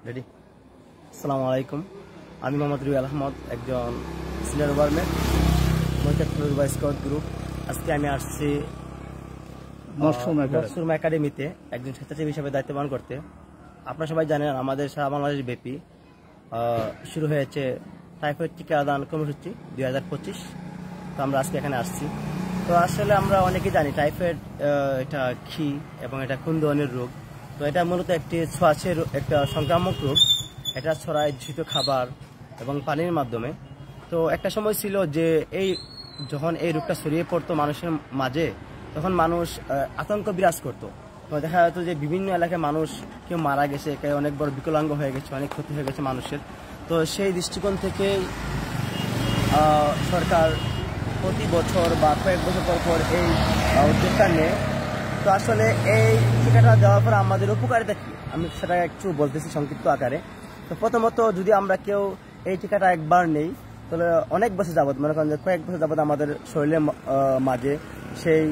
Ready. আসসালামু আলাইকুম, আমি মোহাম্মদ রুবেল আহমদ, একজন সিনিয়র ওভারম্যান মহিলা স্কাউট গ্রুপ। আজকে আমি আসছি মশরুম একাডেমিতে একজন স্বেচ্ছাসেবী হিসেবে দায়িত্ব পালন করতে। আপনারা সবাই জানেন আমাদের সারা বাংলাদেশ ব্যাপী শুরু হয়েছে টাইফয়েড টিকাদান কর্মসূচি 2025। তো আমরা আজকে এখানে আসছি। তো আসলে আমরা অনেকেই জানি টাইফয়েড এটা ক্ষি এবং এটা কোন ধরনের রোগ। তো এটা মূলত একটি ছোঁয়াচে একটা সংক্রামক রোগ। এটা ছড়ায় দূষিত খাবার এবং পানির মাধ্যমে। তো একটা সময় ছিল যে যখন এই রোগটা ছড়িয়ে পড়তো মানুষের মাঝে, তখন মানুষ আতঙ্ক বিরাজ করতো। তো দেখা যেত যে বিভিন্ন এলাকায় মানুষ কেউ মারা গেছে, কেউ অনেক বড় বিকলাঙ্গ হয়ে গেছে, অনেক ক্ষতি হয়ে গেছে মানুষের। তো সেই দৃষ্টিকোণ থেকে সরকার প্রতি বছর বা কয়েক বছর পর পর এই উদ্যোগটা নেয়। তো আসলে এই টিকাটা দেওয়ার পর আমাদের উপকারিতা কি, আমি সেটা একটু বলতেছি সংক্ষিপ্ত আকারে। তো প্রথমত যদি আমরা কেউ এই টিকাটা একবার নেই, তাহলে অনেক বছর যাবত, মনে করেন যে কয়েক বছর যাবত আমাদের শরীরের মাঝে সেই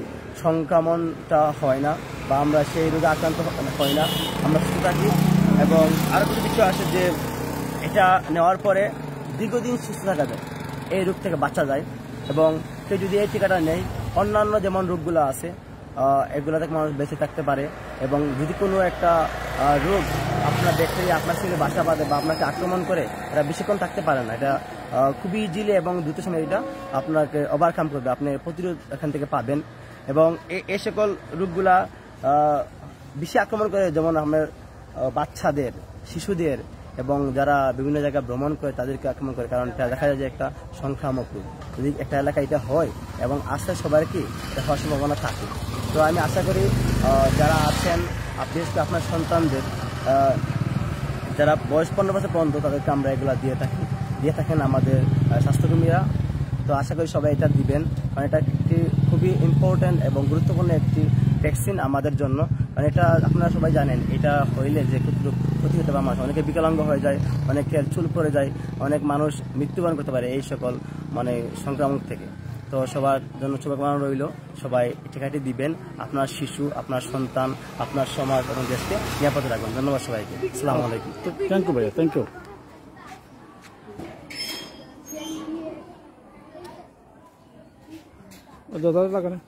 সংক্রমণটা হয় না বা আমরা সেই রোগে আক্রান্ত হই না, আমরা সুস্থ থাকি। এবং আরও কিছু বিষয় আছে যে এটা নেওয়ার পরে দীর্ঘদিন সুস্থ থাকা যায়, এই রোগ থেকে বাঁচা যায়। এবং কেউ যদি এই টিকাটা নেই, অন্যান্য যেমন রোগগুলো আছে এগুলো থেকে মানুষ বেঁচে থাকতে পারে। এবং যদি কোনো একটা রোগ আপনার ব্যাকটেরিয়া আপনার শরীরে বাসা বাঁধে বা আপনাকে আক্রমণ করে, এটা বেশিক্ষণ থাকতে পারে না। এটা খুবই ইজিলি এবং দ্রুত সময় এটা আপনাকে ওভারকাম করবে, আপনি প্রতিরোধ এখান থেকে পাবেন। এবং এই সকল রোগগুলা বেশি আক্রমণ করে, যেমন আপনার বাচ্চাদের, শিশুদের এবং যারা বিভিন্ন জায়গায় ভ্রমণ করে তাদেরকে আক্রমণ করে। কারণ এটা দেখা যায় যে একটা সংক্রামক রোগ, যদি একটা এলাকায় এটা হয় এবং আস্তে সবার কি এটা হওয়ার সম্ভাবনা থাকে। তো আমি আশা করি যারা আছেন, বিশেষ করে আপনার সন্তানদের যারা বয়স 15 বছর পর্যন্ত, তাদেরকে আমরা এগুলো দিয়ে থাকেন আমাদের স্বাস্থ্যকর্মীরা। তো আশা করি সবাই এটা দিবেন, কারণ এটা একটি খুবই ইম্পর্ট্যান্ট এবং গুরুত্বপূর্ণ একটি ভ্যাকসিন আমাদের জন্য। কারণ এটা আপনারা সবাই জানেন, এটা হইলে যে ক্ষতি হতে পারে, মানুষ অনেকে বিকলাঙ্গ হয়ে যায়, অনেকের চুল পড়ে যায়, অনেক মানুষ মৃত্যুবরণ করতে পারে এই সকল সংক্রামক থেকে। তো সবার জন্য শুভকামনা রইল, সবাই টিকাটি দিবেন। আপনার শিশু, আপনার সন্তান, আপনার সমাজ এবং দেশকে নিরাপদে রাখবেন। ধন্যবাদ সবাইকে। আসসালামু আলাইকুম। থ্যাংক ইউ ভাইয়া, থ্যাংক ইউ। দাদা লাগানো